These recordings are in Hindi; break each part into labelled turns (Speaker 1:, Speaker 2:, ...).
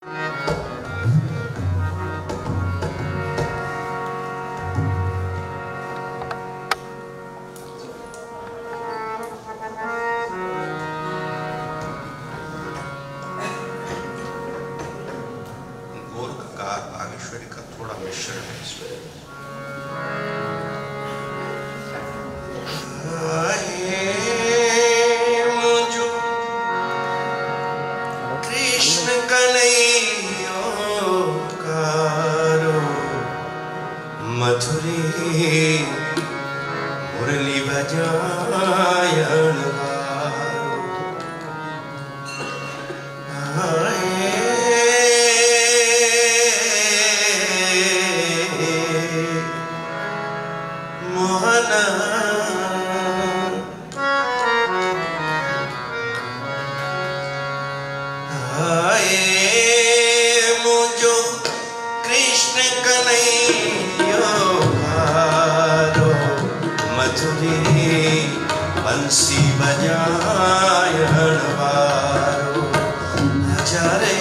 Speaker 1: गोरखकार बागेश्वरी का थोड़ा मिश्रण है इसमें। मुझो कृष्ण कन्हैया कारो मधुरी मुरली बजायन मोहना मुझो कृष्ण कन्हैया कारो मधुरी बंसी बजायन वारो हजारे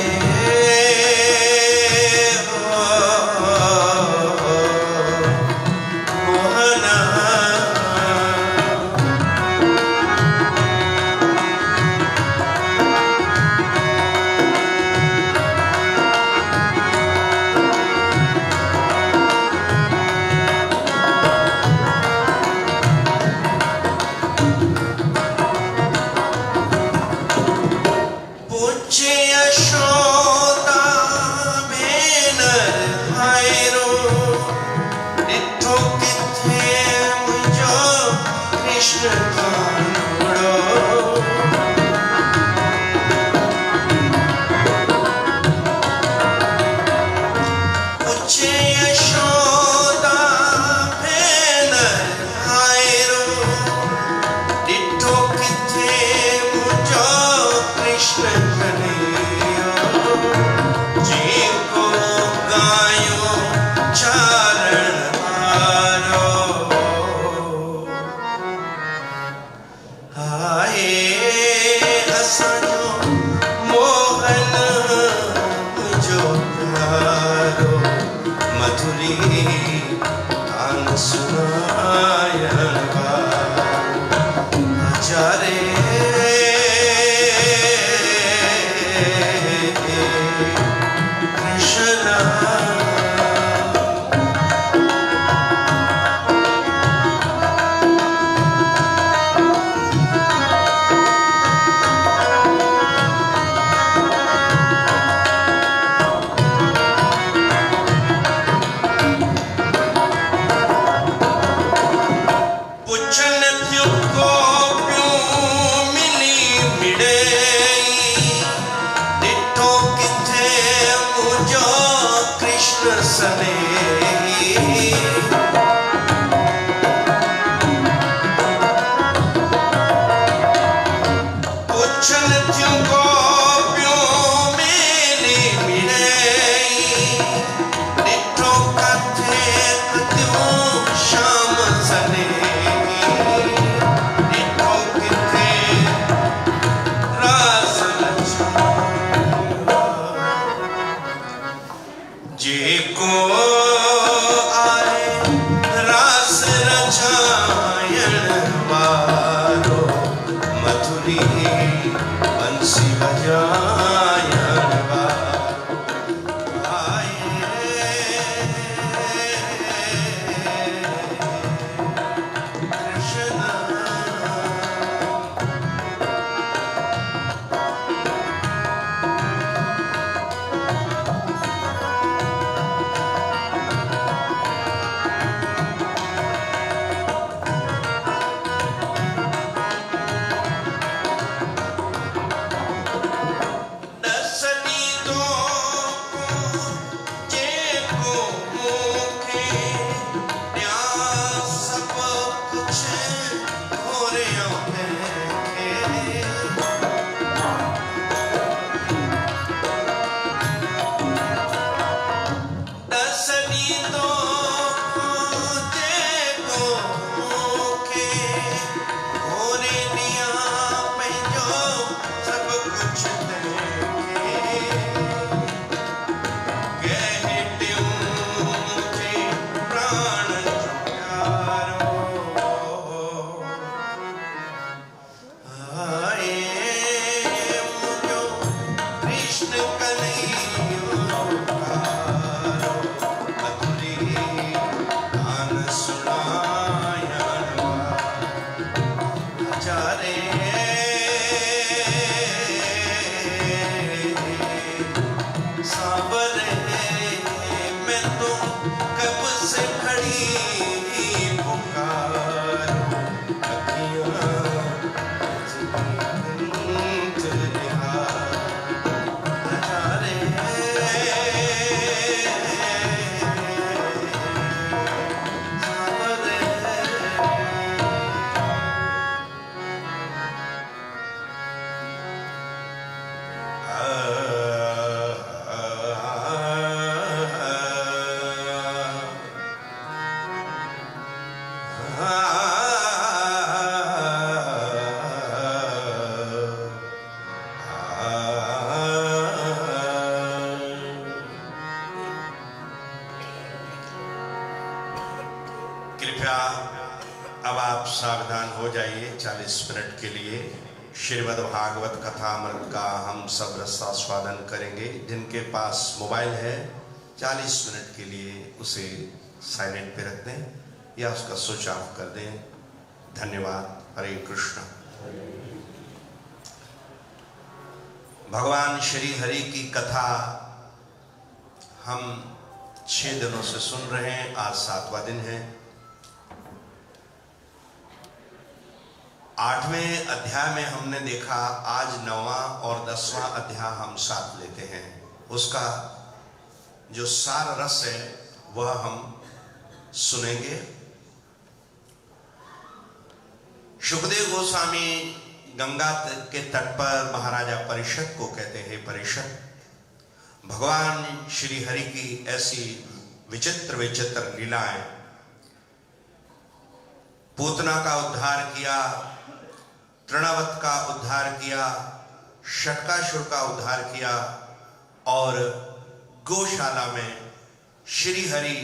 Speaker 1: जे को नजारे सावरे मैं तो कब से खड़ी पुकारूं अखियां नजारे कृपया अब आप सावधान हो जाइए। 40 मिनट के लिए श्रीमद् भागवत कथामृत का हम सब रसास्वादन करेंगे। जिनके पास मोबाइल है 40 मिनट के लिए उसे साइलेंट पे रख दें या उसका स्विच ऑफ कर दें। धन्यवाद। हरे कृष्ण। भगवान श्री हरि की कथा हम 6 दिनों से सुन रहे हैं। आज 7वां दिन है। 8वें अध्याय में हमने देखा, आज 9वां और 10वां अध्याय हम साथ लेते हैं। उसका जो सार रस है वह हम सुनेंगे। सुखदेव गोस्वामी गंगा के तट पर महाराजा परीक्षित को कहते हैं, परीक्षित, भगवान श्री हरि की ऐसी विचित्र विचित्र लीलाएं, पूतना का उद्धार किया, तृणावत का उद्धार किया, षटकासुर का उद्धार किया और गौशाला में श्री हरि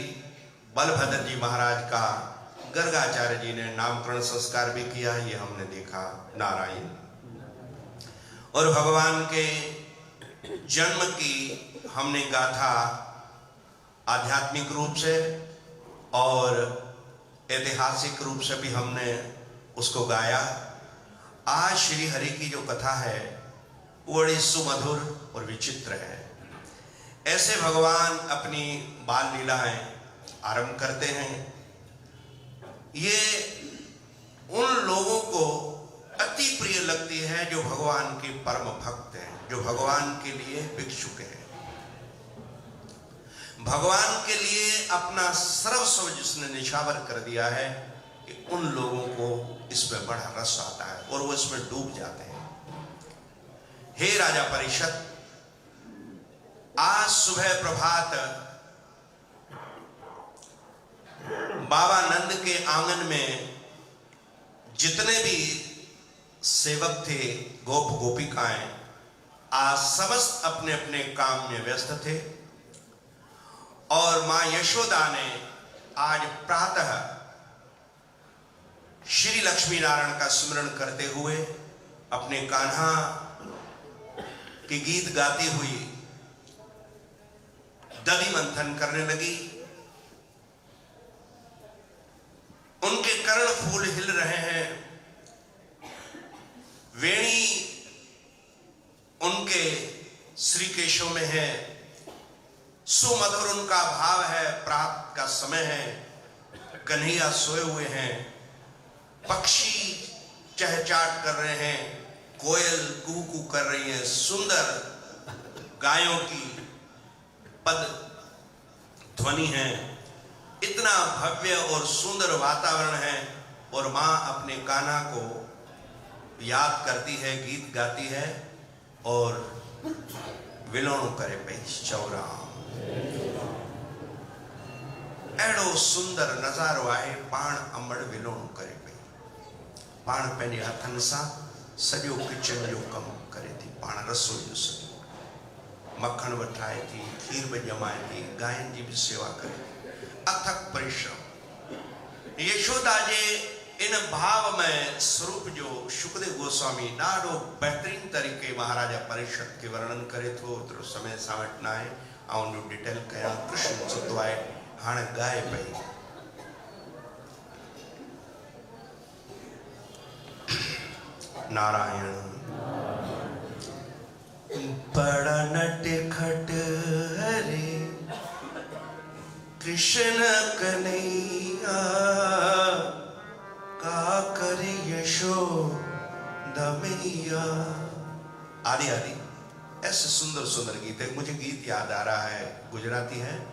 Speaker 1: बलभद्र जी महाराज का गर्गाचार्य जी ने नामकरण संस्कार भी किया। ये हमने देखा। नारायण। और भगवान के जन्म की हमने गाथा आध्यात्मिक रूप से और ऐतिहासिक रूप से भी हमने उसको गाया। आज श्री हरि की जो कथा है वो बड़ी सुमधुर और विचित्र है। ऐसे भगवान अपनी बाल लीलाएं आरंभ करते हैं। ये उन लोगों को अति प्रिय लगती है जो भगवान के परम भक्त हैं, जो भगवान के लिए भिक्षुक हैं, भगवान के लिए अपना सर्वस्व जिसने निछावर कर दिया है, कि उन लोगों को इसमें बड़ा रस आता है और वो इसमें डूब जाते हैं। हे राजा परीक्षित, आज सुबह प्रभात बाबा नंद के आंगन में जितने भी सेवक थे, गोप गोपिकाएं, आज समस्त अपने अपने काम में व्यस्त थे। और मां यशोदा ने आज प्रातः श्री लक्ष्मी नारायण का स्मरण करते हुए अपने कान्हा के गीत गाती हुई दधि मंथन करने लगी। उनके कर्ण फूल हिल रहे हैं, वेणी उनके श्री केशों में है, सुमधुर उनका भाव है। प्रात का समय है, कन्हैया सोए हुए हैं, पक्षी चहचहाट कर रहे हैं, कोयल कू कू कर रही है, सुंदर गायों की पद ध्वनि है। इतना भव्य और सुंदर वातावरण है और मां अपने कान्हा को याद करती है, गीत गाती है और विलोणु करे पेश चौराम। एड़ो सुंदर नजारो आहे, पाण अमड़ विलोणु करे पई। पाण पंहिंजे हथनि सां सॼो किचन जो कमु करे थी, पाण रसोई जो सॼो मक्खण वठाए थी, खीर बि ॼमाए थी, गायनि जी बि सेवा करे थी। अथक परिश्रम। यशोदा जे इन भाव में स्वरूप जो सुखदेव गोस्वामी ॾाढो बेहतरीन तरीक़े महाराजा परीक्षित के वर्णन करे थो। एतिरो समय सां वटि न आहे, ऐं उन डिटेल कयां। कृष्ण सुतो आहे, हाणे गाए पई। नारायण। बड़ा नटखट हरे कृष्ण कन्हैया, का कर यशोदा मैया। आदि आदि ऐसे सुंदर सुंदर गीत है। मुझे गीत याद आ रहा है, गुजराती है,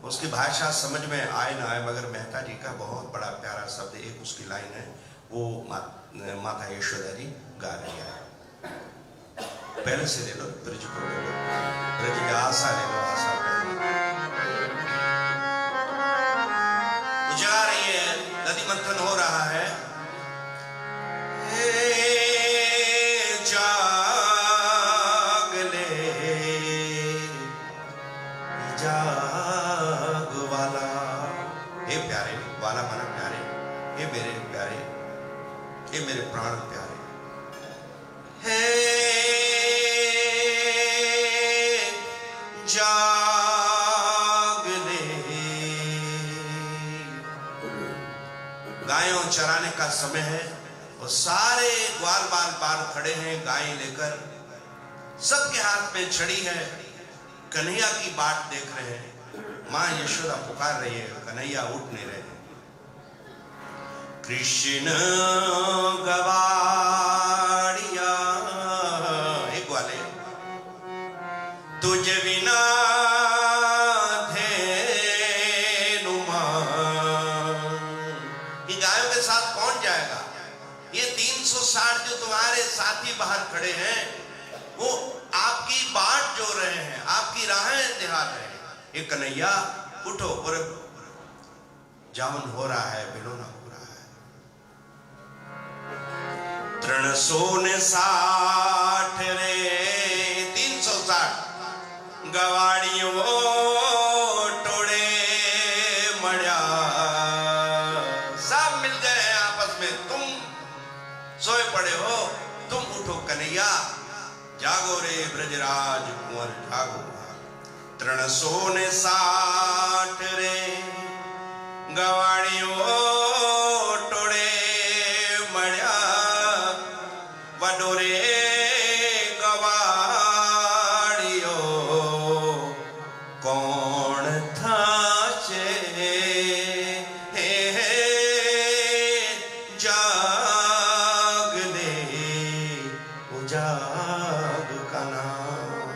Speaker 1: उसकी भाषा समझ में आए ना आए, मगर मेहता जी का बहुत बड़ा प्यारा शब्द एक उसकी लाइन है, वो माता यशोदा जी गा रही है। पहले से ले लो, ब्रज को ले लो, ब्रज की आशा ले लो, आशा जा रही है, नदी मंथन हो रहा है। जाग ले जाग वाला, हे प्यारे वाला माना प्यारे, हे मेरे प्यारे, हे मेरे प्राण प्यारे, हे जाग ले। गायों चराने का समय है और सारे ग्वाल बाल पार खड़े हैं गायें लेकर, सबके हाथ में छड़ी है, कन्हैया की बाट देख रहे हैं। मां यशोदा पुकार रही है, कन्हैया उठ नहीं रहे। कृष्ण गवाड़िया, एक वाले तुझे बिना ये 360 जो तुम्हारे साथी बाहर खड़े हैं, वो आपकी बाट जो रहे हैं, आपकी राहें निहार रहे हैं। ये कन्हैया उठो, और जावन हो रहा है, बिलोना हो रहा है। 360 रे 360 गवाड़ियों टोड़े मड़ा, सब मिल गए आपस में। तुम सोए पड़े हो, तुम उठो कन्हैया, जागो रे ब्रजराज कुंवर जागो। 360 रे गवाड़ियों टोड़े मड़ा, वडोरे गवाड़ियों कौन था से जाग का नाम।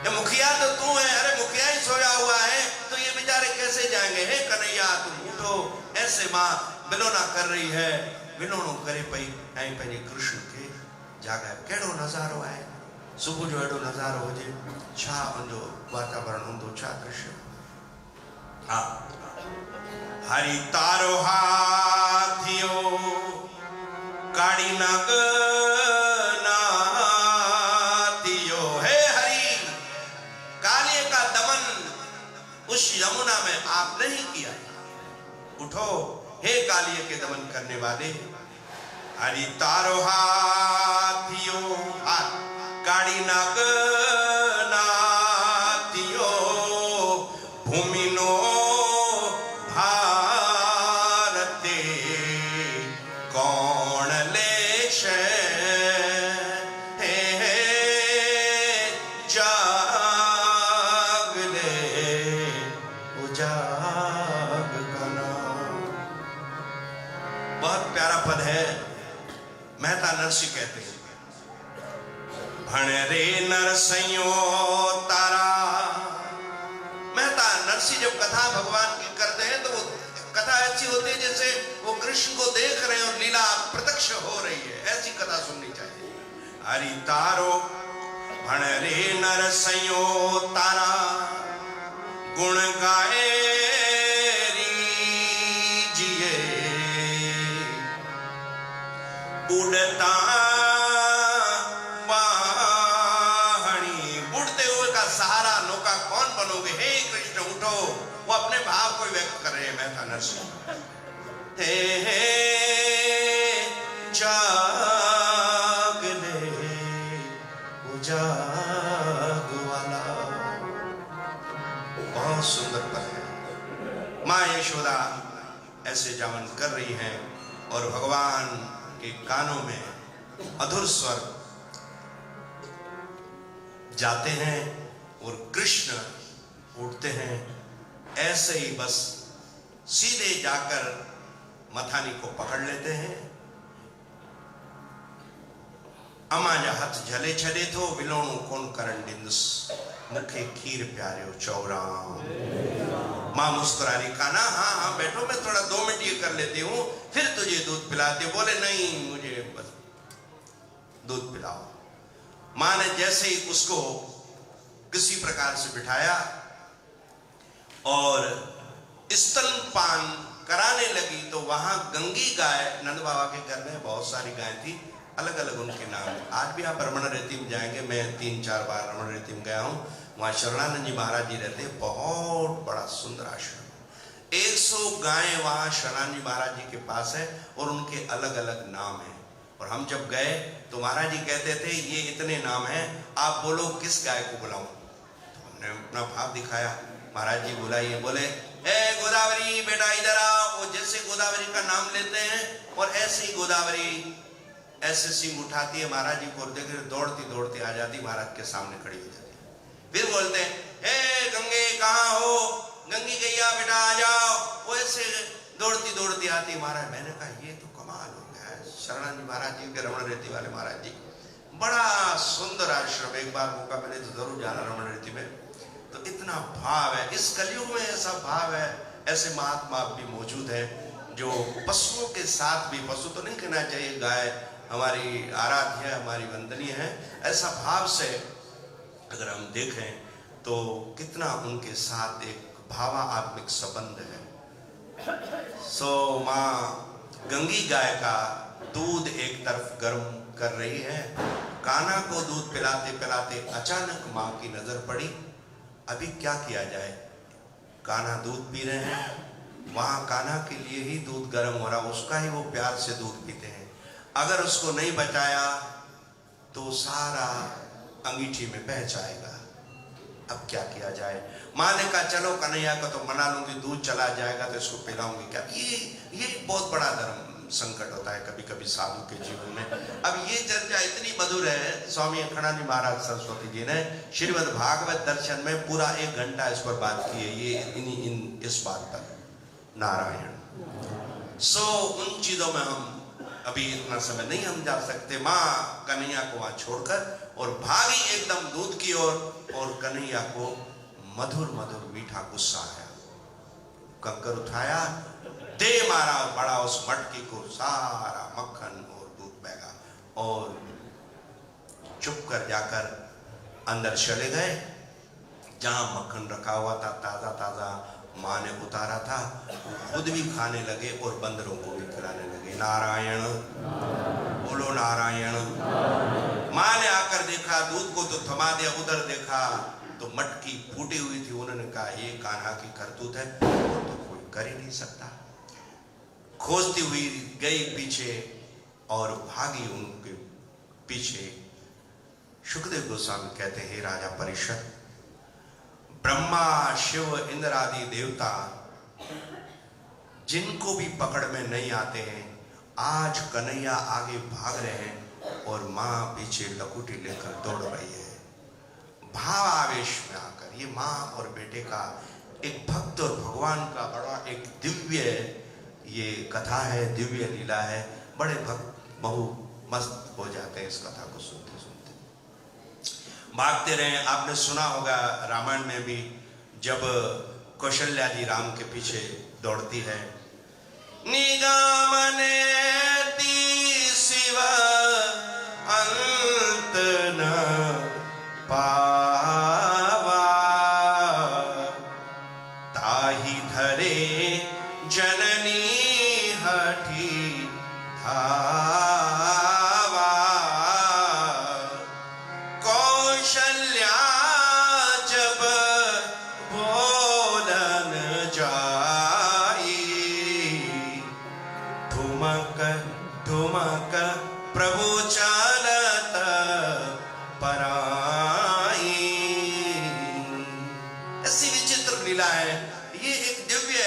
Speaker 1: ये मुखिया तो तू है, अरे मुखिया ही सोया हुआ है, तो ये बेचारे कैसे जाएंगे? हे कन्हैया तुम उठो। ऐसे मां बिलोना कर रही है, बिलोनो करे पई ऐं पंहिंजे कृष्ण के जागा। केड़ो नज़ारो है, सुबह जो एडो नज़ारो हो जे, छा उनजो वातावरण हूंदो, छा दृश्य। हाँ, हरि तारो हाथियो काड़ी नाग उस यमुना में आपने ही किया। उठो हे कालिए के दमन करने वाले, हरि तारो हाथियो हाथ काड़ी नाग नाथियो, भूमि नो भारते कौन लेश जाग का नाम। बहुत प्यारा पद है, मेहता नरसी कहते हैं, भण रे नरसइयो तारा। मेहता नरसी जब कथा भगवान की करते हैं तो वो कथा ऐसी होती है जैसे वो कृष्ण को देख रहे हैं और लीला प्रत्यक्ष हो रही है, ऐसी कथा सुननी चाहिए। हरि तारो भण रे नरसइयो तारा, गुण गाए रीजिए, उड़ता वाहनी। उड़ते हुए का सहारा नौका कौन बनोगे? हे कृष्ण उठो। वो अपने भाव को व्यक्त कर रहे हैं मेहता नरसी। हे जाग ले जाग वाला। बहुत सुंदर पद है। मां यशोदा ऐसे जावन कर रही हैं और भगवान के कानों में मधुर स्वर जाते हैं और कृष्ण उठते हैं। ऐसे ही बस सीधे जाकर मथानी को पकड़ लेते हैं। अमाजा हाथ झले छले थो विलोणु कौन करण दिंदुस मुखे खीर प्यारे चौराम। मां मुस्कुरा रही, काना हाँ हाँ बैठो, मैं थोड़ा 2 मिनट ये कर लेती हूँ, फिर तुझे दूध पिलाती। बोले नहीं, मुझे बस दूध पिलाओ। मां ने जैसे ही उसको किसी प्रकार से बिठाया और स्तनपान कराने लगी, तो वहां गंगी गाय, नंद बाबा के घर में बहुत सारी गाय थी, अलग अलग उनके नाम है। आज भी आप रमण रेती में जाएंगे, मैं 3-4 बार रमण रेती में गया हूँ, वहां शरणानंद जी महाराज जी रहते, बहुत बड़ा सुंदर आश्रम। 100 गायें वहां शरणानंद जी महाराज जी के पास है और उनके अलग अलग नाम है। और हम जब गए तो महाराज जी कहते थे ये इतने नाम हैं, आप बोलो किस गाय को बुलाऊं। तो हमने अपना भाव दिखाया, महाराज जी बुलाइए। बोले ए गोदावरी बेटा इधर आओ। वो जैसे गोदावरी का नाम लेते हैं और ऐसे ही गोदावरी ऐसे सिंह उठाती है, महाराज जी को देख दौड़ती दौड़ती आ जाती, महाराज के सामने खड़ी हो जाती। फिर बोलते हैं हे गंगे कहाँ हो, गंगी गैया बेटा आ जाओ। वो ऐसे दौड़ती दौड़ती आती। महाराज, मैंने कहा ये तो कमाल हो गया है, शरणानंद जी महाराज जी के रमण रेती वाले महाराज जी, बड़ा सुंदर आश्रम। एक बार मौका मिले तो जरूर जाना रमण रेती में। तो इतना भाव है इस कलयुग में, ऐसा भाव है, ऐसे महात्मा भी मौजूद है जो पशुओं के साथ भी, पशु तो नहीं कहना चाहिए, गाय हमारी आराध्य है, हमारी वंदनीय है, ऐसा भाव से अगर हम देखें तो कितना उनके साथ एक भावात्मिक संबंध है। सो माँ गंगी गाय का दूध एक तरफ गर्म कर रही है। कान्हा को दूध पिलाते पिलाते अचानक माँ की नजर पड़ी, अभी क्या किया जाए। कान्हा दूध पी रहे हैं, वहां कान्हा के लिए ही दूध गर्म हो रहा, उसका ही वो प्यार से दूध पीते हैं। अगर उसको नहीं बचाया तो सारा अंगीठी में बह जाएगा। अब क्या किया जाए। माँ ने कहा चलो कन्हैया का तो मना लूंगी, दूध चला जाएगा तो इसको पिलाऊंगी क्या। ये बहुत बड़ा धर्म संकट होता है कभी कभी साधु के जीवन में। अब ये चर्चा इतनी मधुर है, स्वामी अखंडानंद महाराज सरस्वती जी ने श्रीमद् भागवत दर्शन में पूरा 1 घंटा इस पर बात की है, ये इस बात पर नारायण। सो उन चीजों में हम अभी इतना समय नहीं हम जा सकते। माँ कन्हैया को वहां छोड़कर और भागी एकदम दूध की ओर, और कन्हैया को मधुर मधुर मीठा गुस्सा आया। कंकर उठाया, दे मारा बड़ा उस मटकी को, सारा मक्खन और दूध बहगा, और चुप कर जाकर अंदर चले गए जहां मक्खन रखा हुआ था ताजा ताजा, माँ ने उतारा था, खुद भी खाने लगे और बंदरों को भी खिलाने लगे। नारायण बोलो नारायण। माँ ने आकर देखा, दूध को तो थमा दिया, उधर देखा तो मटकी फूटी हुई थी। उन्होंने कहा ये कान्हा की करतूत है, तो कोई कर ही नहीं सकता। खोजती हुई गई पीछे और भागी उनके पीछे। शुकदेव गोस्वामी कहते हैं, हे राजा परीक्षित, ब्रह्मा शिव इंद्र आदि देवता जिनको भी पकड़ में नहीं आते हैं, आज कन्हैया आगे भाग रहे हैं और माँ पीछे लकुटी लेकर दौड़ रही है। भाव आवेश में आकर ये माँ और बेटे का एक भक्त और भगवान का बड़ा एक दिव्य ये कथा है, दिव्य लीला है। बड़े भक्त बहु मस्त हो जाते हैं इस कथा को सुनते सुनते, भागते रहे। आपने सुना होगा रामायण में भी, जब कौशल्या जी राम के पीछे दौड़ती है, निगमने शिव अंत न पावा, ताहि धरे जननी हठी धावा, कौशल्या जब बोलन जाई, ठुमक ठुमक प्रभु चालत पराई। ऐसी विचित्र लीला है। ये एक दिव्य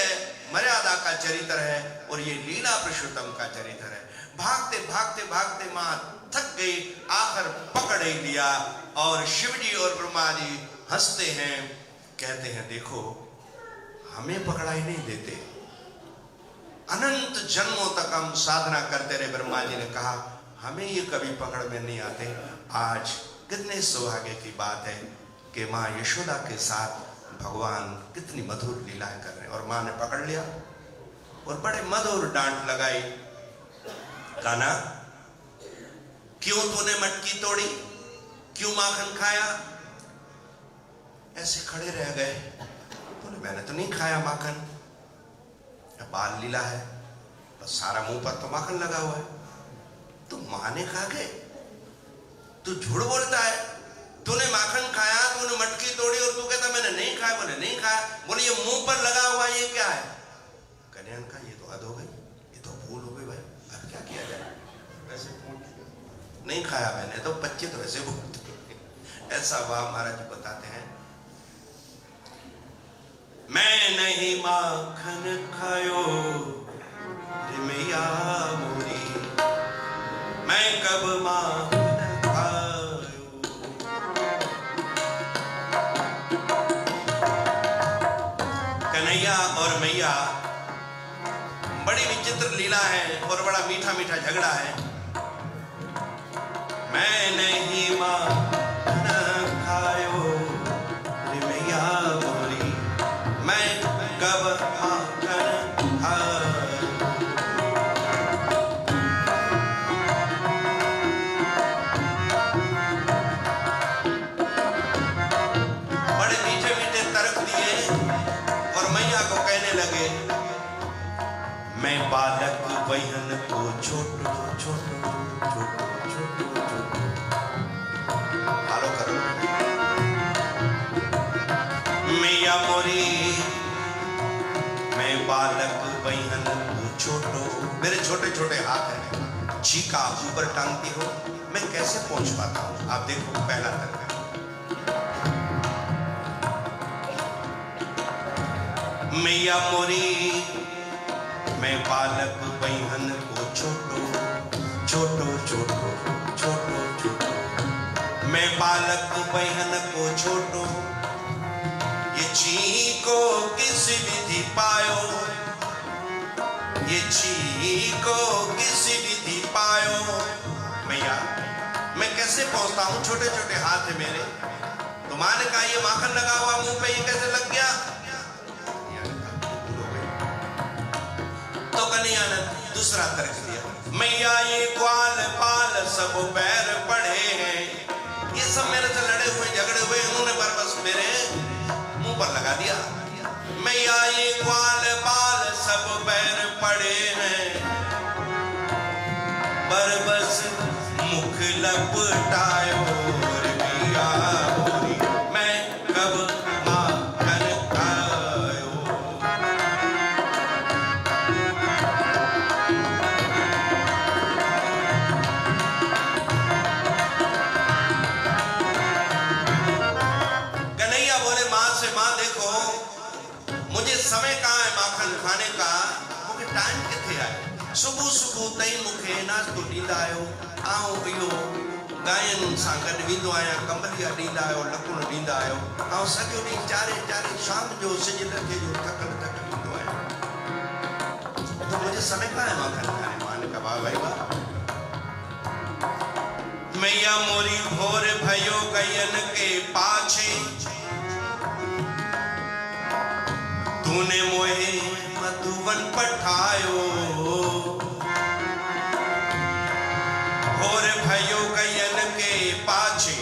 Speaker 1: मर्यादा का चरित्र है और ये लीला पुरुषोत्तम का चरित्र है। भागते भागते भागते मां थक गई, आखिर पकड़ ही लिया। और शिव जी और ब्रह्मा जी हंसते हैं, कहते हैं देखो हमें पकड़ाई नहीं देते, अनंत जन्मों तक हम साधना करते रहे। ब्रह्मा जी ने कहा हमें ये कभी पकड़ में नहीं आते। आज कितने सौभाग्य की बात है कि माँ यशोदा के साथ भगवान कितनी मधुर लीलाएं कर रहे हैं। और माँ ने पकड़ लिया और बड़े मधुर डांट लगाई, कान्हा क्यों तूने मटकी तोड़ी, क्यों माखन खाया? ऐसे खड़े रह गए, बोले मैंने तो नहीं खाया माखन, बाल लीला है, बस सारा मुंह पर तो माखन लगा हुआ है। तो मां ने खा गए, तू झूठ बोलता है, तूने माखन खाया, तूने मटकी तोड़ी और तू कहता मैंने नहीं खाया। बोले नहीं खाया। बोले ये मुंह पर लगा हुआ ये क्या है? कन्हैया का ये तो हद हो गई, ये तो भूल हो गई भाई, अब क्या किया जाए? वैसे नहीं खाया मैंने, तो बच्चे तो ऐसे बोलते। ऐसा वाह महाराज बताते हैं, मैं नहीं माखन खायो रे मैया मोरी, मैं कब माखन खायो। कन्हैया और मैया बड़ी विचित्र लीला है और बड़ा मीठा मीठा झगड़ा है। मैं नहीं माखन खायो रे मैया मोरी, मैं कब माखन खायो। बड़े मीठे मीठे तर्क दिए और मैया को कहने लगे, मैं बालक बहन को छोटो छोटो छोटो छोटो छोटो, फॉलो करो। मैया मोरी मैं बालक बहन को छोटो, मेरे छोटे छोटे हाथ हैं, चीका ऊपर टांगती हो, मैं कैसे पहुंच पाता हूं? आप देखो पहला तर्क है, मैया मोरी मैं बालक बहन को छोटो छोटो छोटो छोटो छोटो, मैं बालक बहन को छोटो, ये चीको किस विधि पायो, ये चीको किस विधि पायो। मैया मैं कैसे पहुंचता हूं, छोटे छोटे हाथ है मेरे। तो मां ने कहा ये माखन लगा हुआ मुंह पे, ये कैसे लग गया? तो कन्हैया ने दूसरा तर्क दिया, मैया ये ग्वाल पाल सब पैर पड़े हैं, ये सब मेरे से लड़े हुए झगड़े हुए, उन्होंने बस मेरे मुंह पर लगा दिया। मैया ये ग्वाल पाल सब पैर पड़े हैं, बरबस मुख लपटायो रे मैया मोरी, मैं कब माखन खायो। कन्हैया बोले मां से, मां देखो मुझे समय कहाँ है माखन खाने का, मुझे टाइम किथे आए? सुबह सुबह तई मुखे नाश्तो ॾींदा आहियो, आऊं इहो गायन सां गॾु वेंदो आहियां, कंबलिया ॾींदा आहियो, लकुण ॾींदा आहियो, ऐं सॼो ॾींहुं चारे चारे शाम जो सिज लथे जो थकल थकल ईंदो आहियां, तो मुझे समय कहाँ है माखन खाने? मां ने कहा भाई वाह। मैया मोरी भोर भयो गयन के पाछे, तूने मोहे मधुवन पठायो, भोर भयो गयन के पाछे,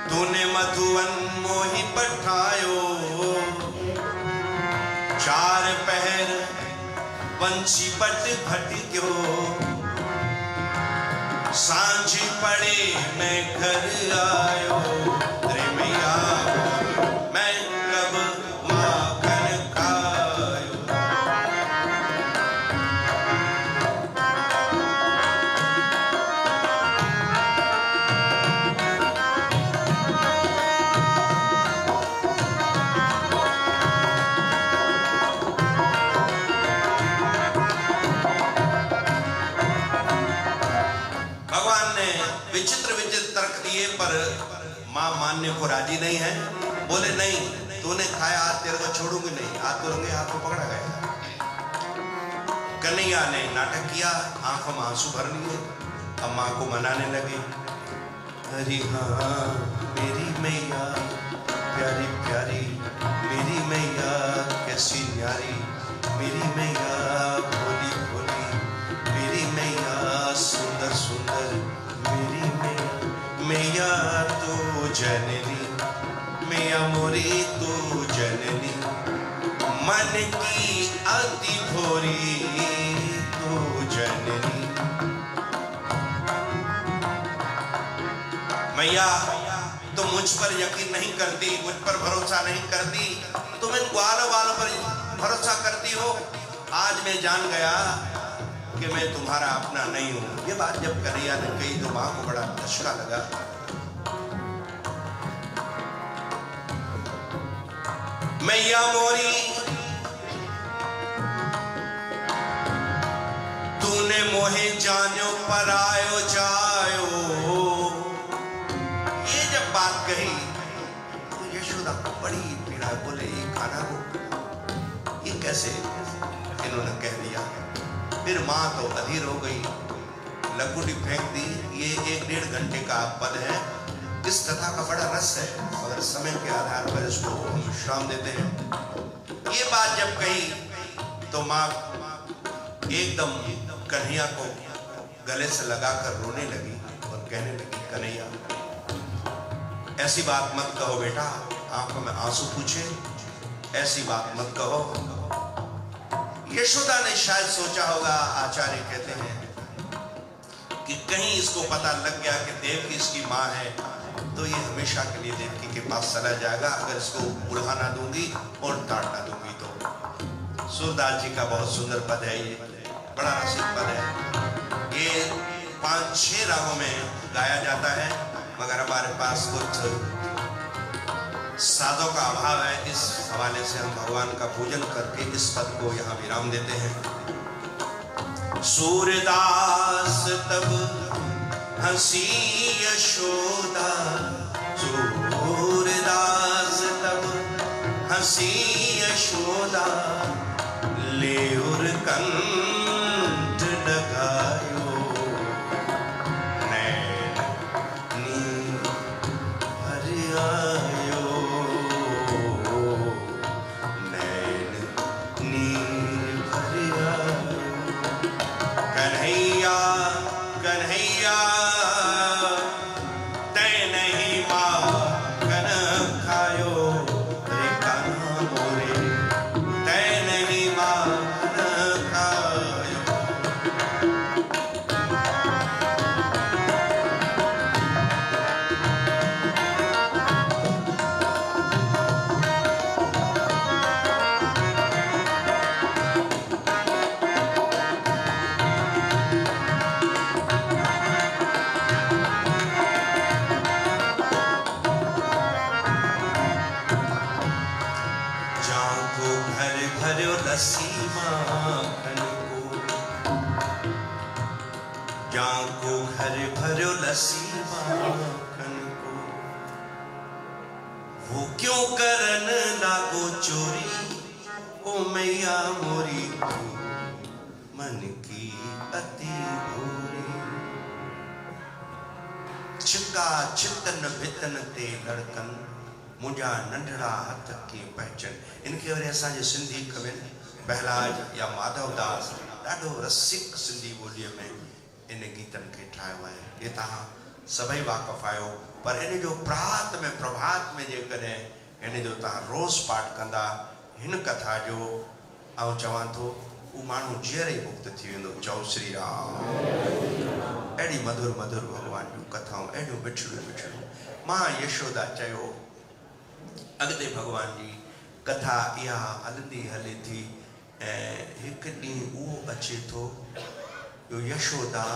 Speaker 1: तूने मधुवन मोहि पठायो, चार पहर बंसी बट भटक्यो, सांझ पड़े मैं घर आयो रे मैया मैं कब माखन खायो। विचित्र विचित्र तर्क दिए, पर माँ मानने को राजी नहीं है। बोले नहीं, तूने खाया आज तेरे को छोड़ूंगी नहीं। आज तो रंगे हाथ को पकड़ा गया। कन्हैया ने नाटक किया, आंखों में आंसू भर लिए। अब माँ को मनाने लगे। अरे हाँ मेरी मैया प्यारी प्यारी, मेरी मैया कैसी न्यारी, मेरी मैया भोली भोली, मेरी मैया सुंदर सुंदर, मेरी मैया, मैया तो जननी, मैया मोरी तो जननी, मन की अति भोरी तो जननी। मैया तुम मुझ पर यकीन नहीं करती, मुझ पर भरोसा नहीं करती, तुम इन ग्वालों वालों पर भरोसा करती हो। आज मैं जान गया कि मैं तुम्हारा अपना नहीं हूं। ये बात जब कन्हैया ने कही तो मां को बड़ा धचका लगा। मैया मोरी तूने मोहे जानो पर आयो जायो। ये जब बात कही तो यशोदा को बड़ी पीड़ा। बोले ये खाना को ये कैसे इन्होंने कह दिया। फिर माँ तो अधीर हो गई, लकुटी फेंक दी। ये 1-1.5 घंटे का पद है। इस कथा का बड़ा रस है, मगर समय के आधार पर इसको हम विश्राम देते हैं। ये बात जब कही तो माँ एकदम कन्हैया को गले से लगाकर रोने लगी और कहने लगी, कन्हैया ऐसी बात मत कहो बेटा। आंखों में आंसू पूछे, ऐसी बात मत कहो। यशोदा ने शायद सोचा होगा, आचार्य कहते हैं कि कहीं इसको पता लग गया कि देवकी इसकी माँ है तो ये हमेशा के लिए देवकी के पास चला जाएगा। अगर इसको बुढ़ा ना दूंगी और डांट ना दूंगी तो। सूरदास जी का बहुत सुंदर पद है, ये बड़ा रसिक पद है। ये 5-6 रागों में गाया जाता है, मगर हमारे पास कुछ साधों का अभाव है। इस हवाले से हम भगवान का पूजन करके इस पद को यहाँ विराम देते हैं। सूरदास तब हंसी यशोदा, सूरदास तब हंसी यशोदा, ले उर कंठ लगायो, नैन नीर भर आयो, नैन नीर भर आयो। कन्हैया कन्हैया वो क्यों करन लागो चोरी, ओ मैया मोरी मन की अति भोरी। छिका चितन भितन ते लड़कन, मुंहिंजा नंढड़ा हथ की पहचान। इनके वरी असांजे सिंधी कवि बहलाज या माधवदास ॾाढो रसिक सिंधी ॿोलीअ में इन गीतन के ठाहियो आहे। ये तव्हां सभई वाक़फ़ आहियो, पर इन जो प्रात में प्रभात में जेकॾहिं इन जो तव्हां रोज़ पाठ कंदा हिन कथा जो, ऐं चवां थो उहो माण्हू जीअर ई मुक्त थी वेंदो। चओ श्री राम। अहिड़ी मधुर मधुर भॻवान जूं कथाऊं, अहिड़ियूं मिठड़ियूं मिठड़ियूं। मां यशोदा चयो, अॻिते भॻवान जी कथा इहा हलंदी हले थी। ऐं हिकु ॾींहुं उहो अचे थो जो यशोदा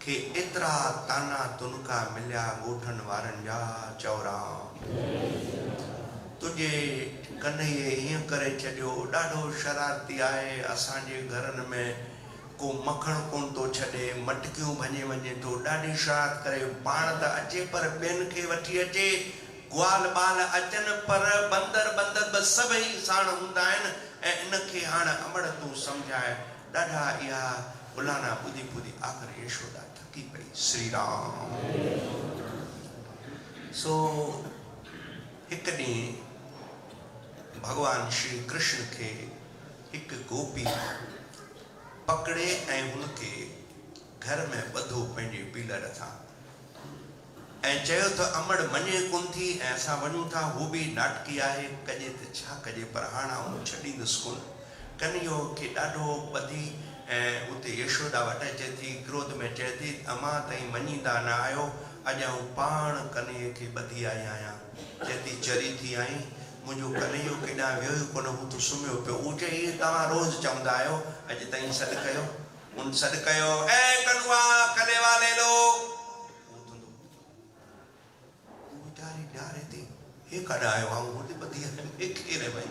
Speaker 1: के एतिरा ताना तुनका मिलिया ॻोठनि वारनि जा। चओ राम तुझे कन्हैये हीअं करे छॾियो, ॾाढो शरारती आहे, असांजे घरनि में को मखण कोन तो छॾे, मटकियूं भञे वञे थो, ॾाढी शरारत करे, पाण त अचे पर ॿियनि खे वठी अचे, ग्वाल ॿाल अचनि पर बंदर बंदर बि सभई साण हूंदा आहिनि। ऐं इनखे हाणे अमड़ तूं सम्झाए। ॾाढा इहा उलाना ॿुधी ॿुधी आख़िर यशोदा थकी पई। श्री राम। सो हिकु ॾींहुं भगवान श्री कृष्ण खे हिकु गोपी पकड़े ऐं हुनखे घर में ॿधो पंहिंजे पीलर सां ऐं चयो त अमड़ मञे कोन थी ऐं असां वञूं था। हू बि नाटकी आहे, कजे त छा कजे, पर हाणे आउं छॾींदुसि कोन। कन्हैयो खे ॾाढो ॿधी ऐं उते यशोदा वटि अचे थी, क्रोध में चए थी अमां ताईं मञींदा न आहियो, अॼु आउं पाण कन्हैये खे ॿधी आई आहियां। चए थी चरी थी आई, मुंहिंजो कन्हैयो केॾां वियो ई कोन, हू त सुम्हियो पियो। उहो चई तव्हां रोज़ चवंदा आहियो, अॼु ताईं सॾु कयो। उन सॾु कयो, ऐं कनुआ कले वाले लो वीचारी ॾियारे थी, हे काॾा आयो आऊं होॾे ॿधी आहियां, केरु आहे भई?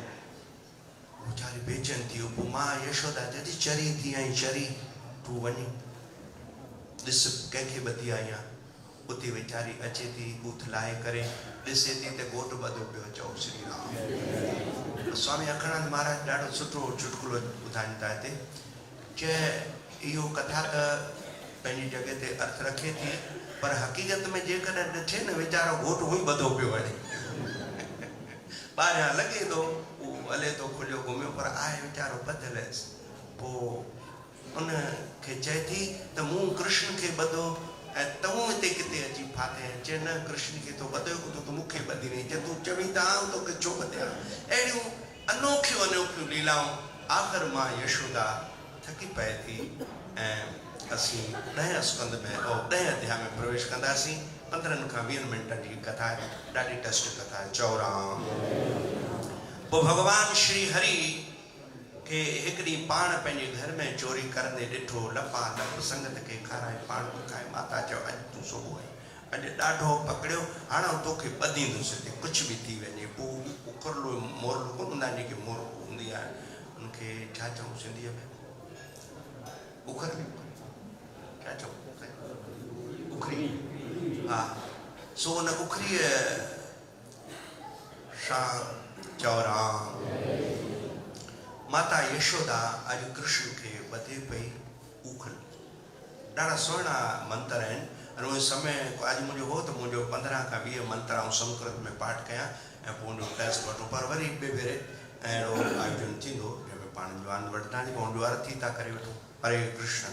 Speaker 1: वीचारी बेचैन थी वियो। पोइ मां यशोदा चए थी चरी थी आई, चरी तूं वञी ॾिस कंहिंखे ॿधी आई आहियां। उते वीचारी अचे थी, बूथ लाहे करे ॾिसे थी त घोटु ॿधो पियो। चओ श्री राम। स्वामी अखणानंद महाराज ॾाढो सुठो चुटकुलो ॿुधाइनि था हिते। चए इहो कथा त पंहिंजी जॻह ते अर्थ रखे थी, पर हक़ीक़त में जेकॾहिं ॾिठे न वीचारो घोटु हुई ॿधो पियो वञे। ॿाहिरां लॻे थो उहो हले थो खुलियो घुमियो, पर आहे वीचारो ॿधियल। पोइ उनखे चए थी त मूं कृष्ण खे ॿधो ऐं तूं हिते किथे अची फाथे। चए न कृष्ण खे तो ॿधो त मूंखे ॿधी नहीं। चए तूं चवीं त आऊं तोखे छो ॿधियां? अहिड़ियूं अनोखियूं अनोखियूं लीलाऊं। आख़िर मां यशोदा थकी पए थी ऐं असीं 10 स्कंद में और 10 अध्याय में प्रवेश कंदासीं। 15 खां 20 मिंटनि जी कथा आहे, ॾाढी टेस्ट कथा आहे। चओ राम। पोइ भगवान श्री हरि के हिकु ॾींहुं पाण पंहिंजे घर में चोरी करंदे ॾिठो। लपा लप संगत खे खाराए, पाण बि खाए। माता चयो अॼु तूं सुबुह अॼु ॾाढो पकड़ियो, हाणे तोखे ॿधींदुसि, कुझु बि थी वञे। पोइ उखरलो मोरलो कोन हूंदा आहिनि, जेके मोर हूंदी आहे, उनखे छा चऊं सिंधीअ में? उखरली छा चऊं? उखरी। हा। सो उन उखरीअ सां चओ राम। माता यशोदा अॼु कृष्ण खे ॿधे पई उखल। ॾाढा सुहिणा मंत्र आहिनि। उहे समय अॼु मुंहिंजो हो त मुंहिंजो 15 खां 20 मंत्र आउं संस्कृत में पाठ कयां ऐं पोइ उनजो टेस्ट वठूं। पर वरी ॿिए भेरे अहिड़ो आयोजन थींदो जंहिंमें पाण जवान वठंदा आहियूं, पोइ उनजो अर्थी था करे वठूं। हरे कृष्ण।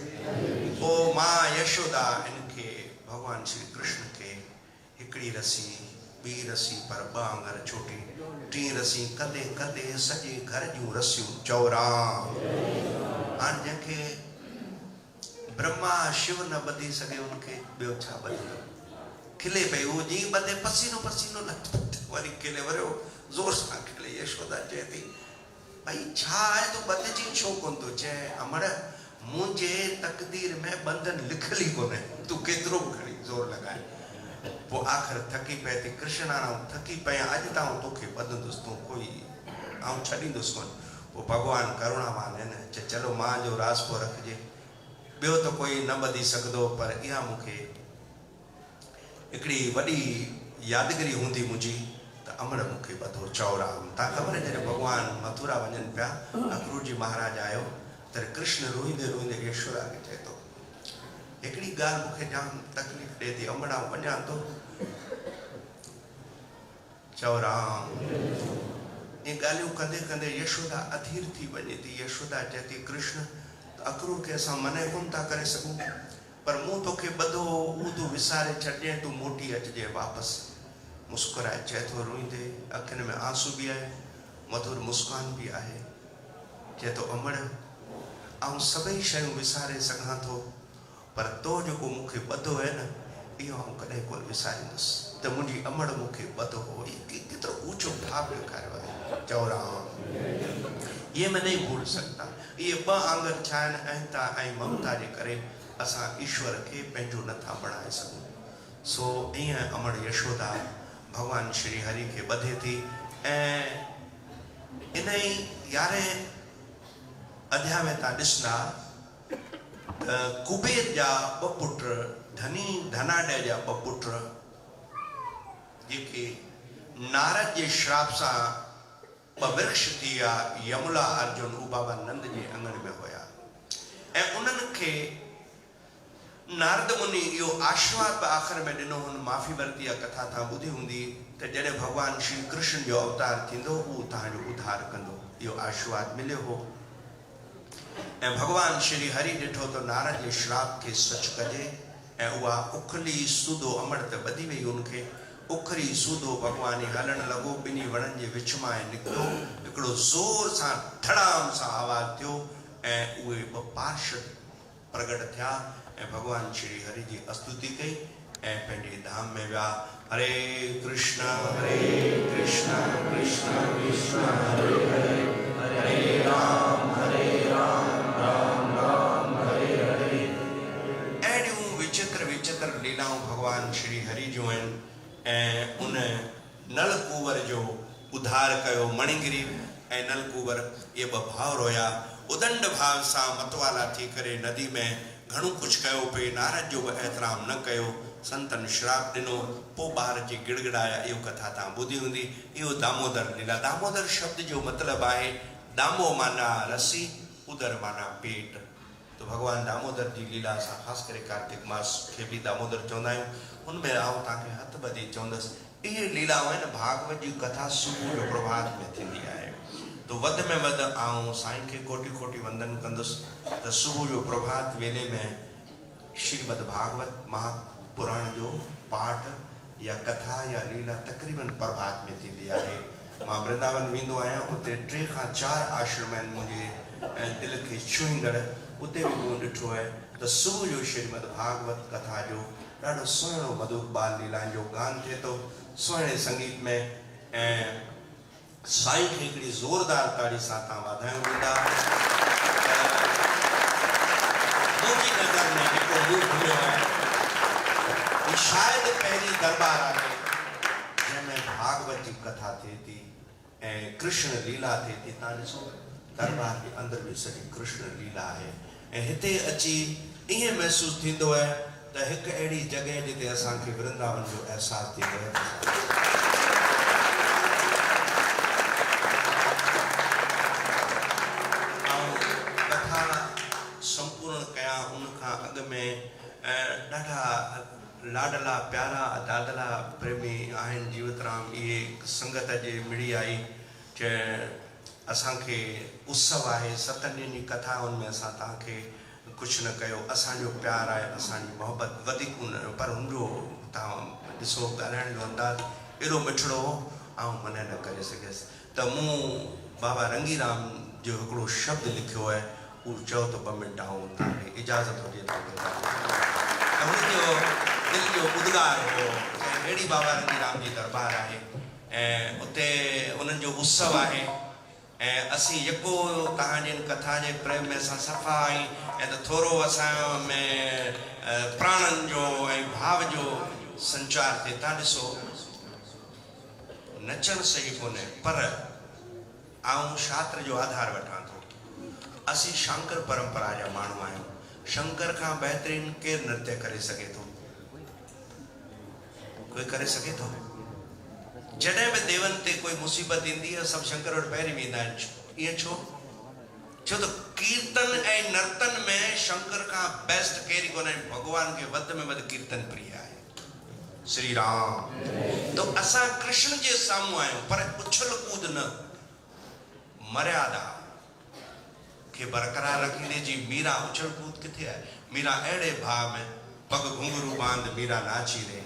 Speaker 1: पोइ मां यशोदा इनखे भॻवान श्री कृष्ण खे हिकिड़ी रसी, ॿी रसी पर 2 आङर छोटी, 3 रसी, कदे कदे सॼे घर जूं रसियूं। चओ राम। हाणे जंहिंखे ब्रह्मा शिव न ॿधी सघे उनखे ॿियो छा ॿधंदो? खिले पई। उहो जीअं ॿधे पसीनो पसीनो लथ वरी खिले, वरी ज़ोर सां खिले। यशोदा चए थी भई छा आहे, तूं ॿधजी छो कोन थो? चए अमड़ मुंहिंजे तक़दीर में बंधन लिखियल ई कोन्हे, तूं केतिरो बि खणी ज़ोर लॻाए। पोइ आख़िर थकी पए थी। कृष्ण हाणे थकी पई, अॼु त आउं तोखे ॿधंदुसि, तूं कोई आउं छॾींदुसि कोन। पोइ भॻवान करुणावान आहिनि, चए चलो मां जो रास पोइ रखिजे, ॿियो त कोई न ॿधी सघंदो, पर इहा मूंखे हिकिड़ी वॾी यादगिरी हूंदी मुंहिंजी त अमड़ मूंखे ॿधो। चओ राम। तव्हां ख़बर आहे जॾहिं भॻवान मथुरा वञनि पिया, अक्रूर जी महाराज आयो त कृष्ण रोईंदे रोईंदे यशोदा खे चए थो हिकिड़ी ॻाल्हि मूंखे जाम तकलीफ़ ॾिए थी, अमड़ आउं वञा थो। चओ राम। ये ॻाल्हियूं कंदे कंदे यशोदा अधीर थी वञे थी। यशोदा चए थी कृष्ण अक्रूर खे असां मने कोन था करे सघूं, पर मूं तोखे ॿधो, उहो तूं विसारे छॾिजांइ, तूं मोटी अचिजांइ वापसि। मुस्कुराए चए थो रोईंदे, अखियुनि में आंसू बि आहे, मधुर मुस्कान बि आहे। चए थो अमड़ आउं सभई शयूं विसारे सघां थो, पर तो जेको मूंखे ॿधो आहे न, इहो आउं कॾहिं कोन विसारींदुसि त मुंहिंजी अमड़ मूंखे ॿधो हो। केतिरो ऊचो भाव ॾेखारियो आहे। चओ राम। ये मैं नहीं भूल सकता। ये 2 आङर छा आहिनि, अहंता ऐं ममता जे करे असां ईश्वर खे पंहिंजो नथा बणाए सघूं। सो ईअं अमड़ यशोदा भगवान श्री हरि खे ॿधे थी। ऐं इन ई 11 अध्याय में तव्हां ॾिसंदा कुबेर जा ब पुत्र धनी धनाढ्य जा ब पुत्र जेके नारद जे श्राप सां ब वृक्ष थी विया यमुला अर्जुन उ बाबा नंद जे अंगण में हुया ऐं उन्हनि खे नारद मुनि इहो आशीर्वाद बि आख़िर में ॾिनो हुन माफ़ी वरिती आहे कथा तव्हां ॿुधी हूंदी त जॾहिं भॻवानु श्री कृष्ण जो अवतार थींदो उहो तव्हांजो उद्धार कंदो इहो आशीर्वाद मिलियो हो ऐं भॻवानु श्री हरि ॾिठो त नारद जे श्राप खे सच कजे ऐं उहा उखली सूदो अमृत ॿधी वई उनखे उखरी सूदो भॻवानु हलणु लॻो ॿिन्ही वणनि जे विच मां निकितो हिकिड़ो ज़ोर सां धड़ाम सां आवाज़ थियो ऐं उहे ॿ पार्षद प्रगट थिया ऐं भॻवानु श्री हरि जी स्तुति कई ऐं पंहिंजे धाम में विया हरे कृष्ण कृष्ण कृष्ण हरे हरे हरे राम राम राम हरे हरे अहिड़ियूं विचित्र विचित्र लीलाऊं भॻवानु श्री हरि जूं आहिनि ऐं उन नलकूवर जो उद्धार कयो मणिगिरी ऐं नलकूवर इहे ॿ भाउर हुया उदंड भाव सां मतवाला थी करे नदी में घणो कुछ कयो पे नारद जो एहतराम न कयो संतन श्राप ॾिनो पोइ ॿार जी गिड़गिड़ाया इहो कथा तव्हां ॿुधी हूंदी इहो दामोदर लीला दामोदर शब्द जो मतिलबु आहे दामो माना रसी उदर माना पेट तो भॻवानु दामोदर जी लीला असां ख़ासि करे कार्तिक मास खे बि दामोदर चवंदा आहियूं हुनमें आउं तव्हांखे हथ ॿधी चवंदुसि इहे लीलाऊं आहिनि भागवत जी कथा सुबुह जो प्रभात में थींदी आहे तो वध में वध आउं साईं खे कोटि कोटि वंदन कंदुसि त सुबुह जो प्रभात वेले में श्रीमद भागवत महापुराण जो पाठ या कथा या लीला तक़रीबन प्रभात में थींदी आहे मां वृंदावन वेंदो आहियां उते 3 खां 4 आश्रम आहिनि मुंहिंजे दिलि खे छुईंदड़ उते बि मूं ॾिठो आहे त सुबुह जो श्रीमद भागवत कथा जो ॾाढो सुहिणो मधुर बाल लीलाउनि जो गान थिए थो सुहिणे संगीत में ऐं साईं खे हिकिड़ी ज़ोरदार ताड़ी सां तव्हां वाधायूं ॾींदा मुंहिंजी नज़र में हिकिड़ो रूप मिलियो आहे शायदि पहिरीं दरबार आहे जंहिंमें भागवत जी कथा थिए थी ऐं कृष्ण लीला थिए थी तव्हां ॾिसो दरबार जे अंदरि बि सॼी कृष्ण लीला आहे ऐं हिते अची ईअं महसूसु थींदो आहे त हिकु अहिड़ी जॻह जिते असांखे वृंदावन जो अहसासु थींदो आहे अॻ में ॾाढा लाडला प्यारा दादला प्रेमी आहिनि जीवतराम इहे संगत जे मिड़ी आई च असांखे उत्सव आहे 7 ॾींहंनि जी कथा हुन में असां तव्हांखे कुझु न कयो असांजो प्यारु आहे असांजी मोहबत वधीक पर हुनजो तव्हां ॾिसो ॻाल्हाइण जो अंदाज़ एॾो मिठड़ो ऐं मन न करे सघियसि त मूं बाबा रंगीराम जो हिकिड़ो शब्द लिखियो आहे उहो चओ त 2 मिंट आऊं तव्हांखे इजाज़त हुजे त हुनजो दिलि जो उद्गार हो अहिड़ी बाबा रंगीराम जी दरबार आहे ऐं उते उन्हनि जो उत्सव आहे ऐं असीं यको तव्हांजे कथा जे प्रेम में असां सफ़ा आहियूं ऐं त थोरो असां में प्राणनि जो ऐं भाव जो संचार थिए था ॾिसो नचणु सही कोन्हे पर आऊं शास्त्र जो आधार वठां थो असीं शंकर परंपरा जा माण्हू आहियूं शंकर खां बहितरीन केरु नृत्य करे सघे थो कोई करे सघे थो जॾहिं बि देवनि ते कोई मुसीबत ईंदी आहे सभु शंकर वटि पहिरीं वेंदा आहिनि ईअं छो छो त कीर्तन ऐं नर्तन में शंकर खां बेस्ट केरु कोन्हे भॻवान खे वधि में वधि कीर्तन प्रिय आहे श्री राम तो असां कृष्ण जे साम्हूं आहियूं पर उछल कूद न मर्यादा के बरकरार रखने जी मीरा उछल कूद किथे है मीरा अड़े भाव में पग घुंघरू बांध मीरा नाची रे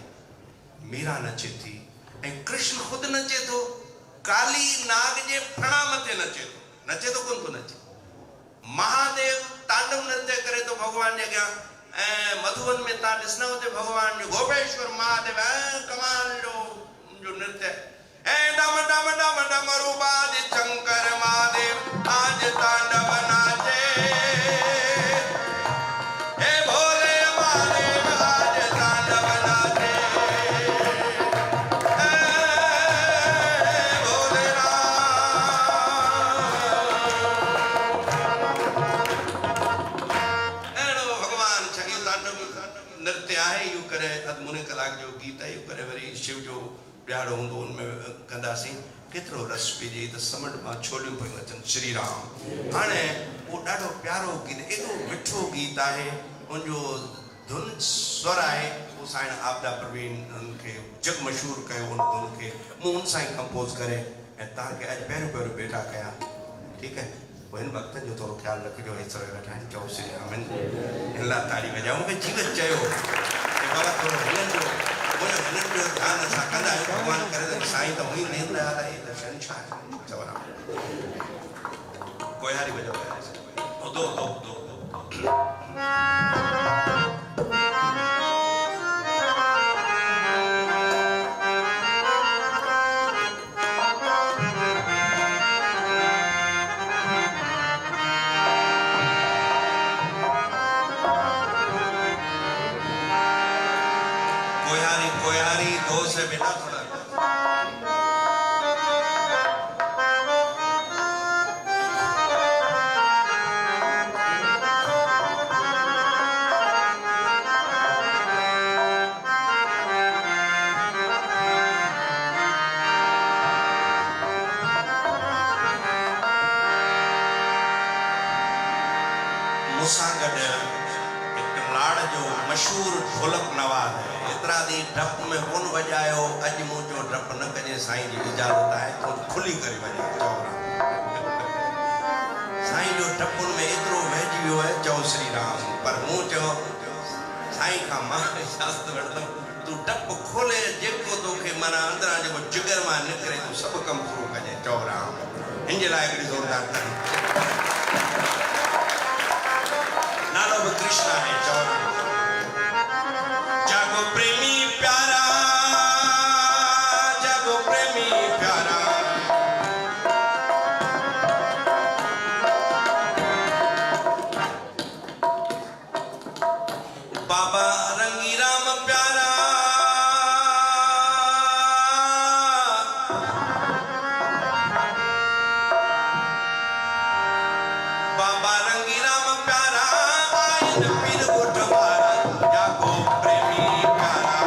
Speaker 1: मीरा नचे थी ऐं कृष्ण खुद नचे तो काली नाग जे फणा मथे नचे तो कौन को नचे महादेव तांडव नृत्य करे तो भगवान ने क्या मधुबन में ता ॾिसना होते भगवान जो गोपेश्वर महादेव कमाल जो नृत्य डम डम डम डम रूपाद शंकर महादेव आज तांडव नाचे हे भोले महादेव आज तांडव नाचे भोले राम नृत्य आहे इहो करे अधु मुने कलाक जो गीत आहे इहो करे वरी शिव जो ॾियारो हूंदो उनमें कंदासीं केतिरो रस पइजे त समुंड मां छोलियूं पियूं अचनि श्री राम। हाणे उहो ॾाढो प्यारो गीत एॾो मिठो गीत आहे उनजो धुन स्वर आहे उहो साईं आपदा प्रवीण उनखे जग मशहूरु कयो उन धुन खे मूं उन सां ई कंपोज़ करे ऐं तव्हांखे अॼु पहिरियों पहिरियों बेटा कया ठीकु है। पोइ हिन वक़्तनि जो थोरो ख़्यालु रखिजो एतिरो वेठा आहिनि चओ श्री राम हिन लाइ तारी वॼायो मूंखे जीवत चयो कि बाबा थोरो हिननि जो ध्यानु असां कंदा आहियूं भॻवानु करे त साईं त हुई नेम दयाल आहे त शहंशाह आहे चवराम कोयारी वॼो उदो उदो उदो कोयारी दो से बेटा थोड़ा मूंसां गॾु हिकु लाड़ जो मशहूरु ढोलक नवाज़ है एतिरा ॾींहं डप में कोन वॼायो अॼु मुंहिंजो डप न कजे साईं जी इजाज़त आहे तो खुली करे वॼाए चओ साईं जो डपुनि में एतिरो वहिजी वियो आहे चओ श्री राम पर मूं चयो साईं खां मां इजाज़त वठंदुमि तूं डप खोले जेको तोखे माना अंदरां जेको जिगर मां निकिरे तूं सभु कमु पूरो कजे चओ राम हिन जे लाइ हिकिड़ी ज़ोरदार तारीफ़ नालो भी कृष्णा है चौरा जागो प्रेमी प्यारा जागो प्रेमी प्यारा बाबा रंगी राम प्यारा बाबा रंगी राम प्यारा पीर गोठवारा जागो प्रेमी प्यारा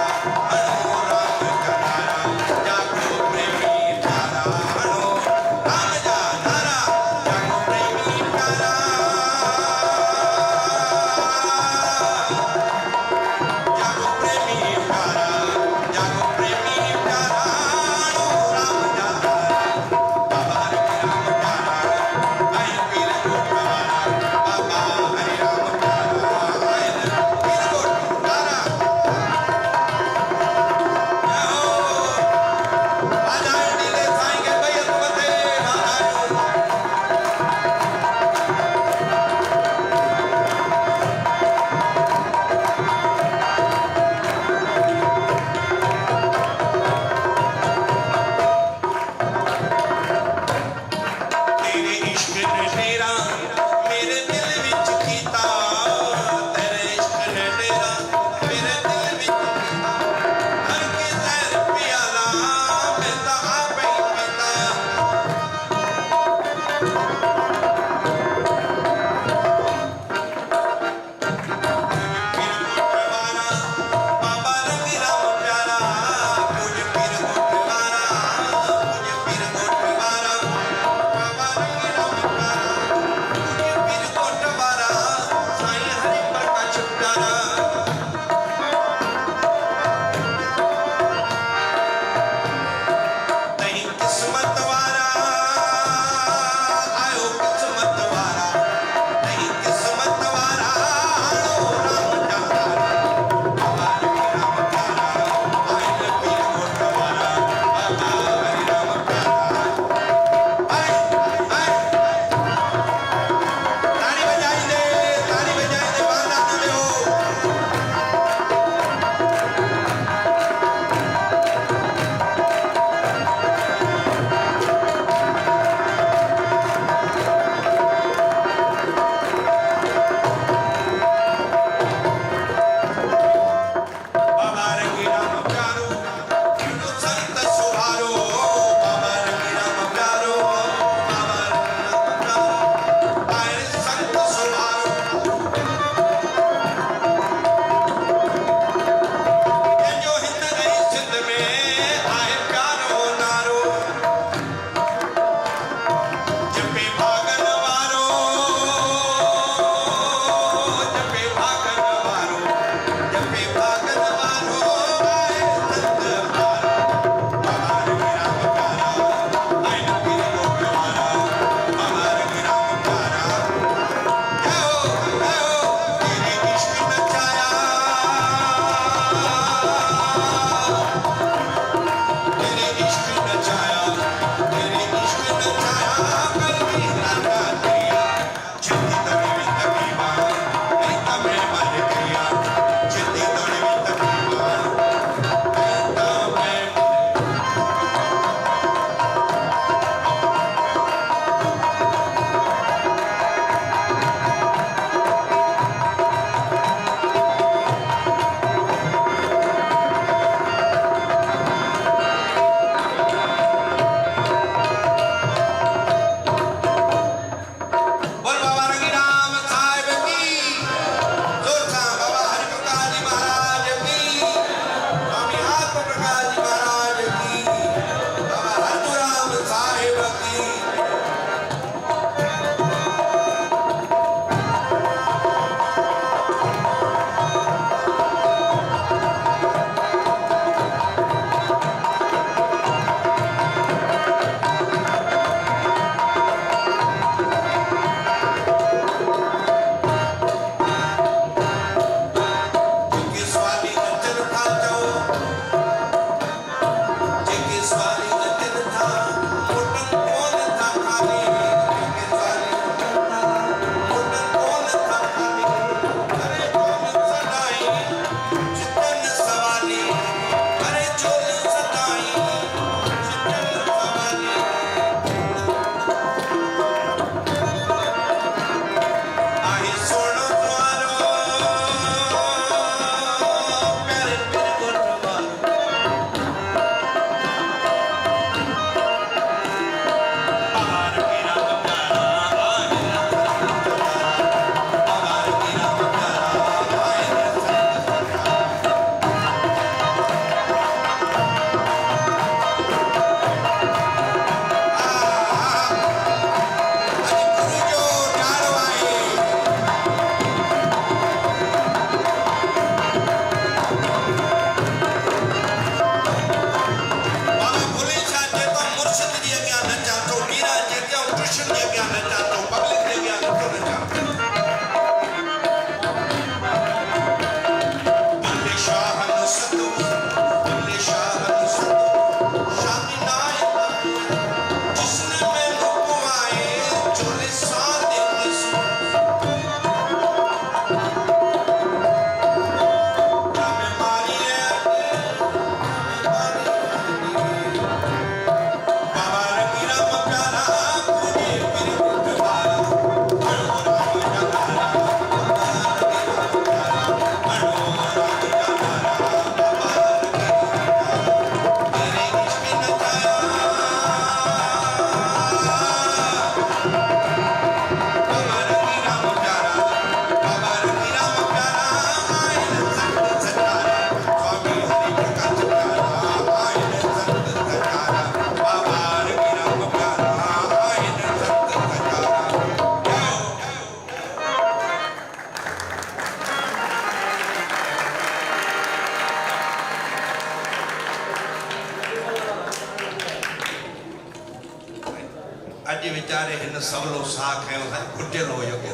Speaker 1: बेचारे हिन सवलो साह खयो साईं खुटियल हुयो के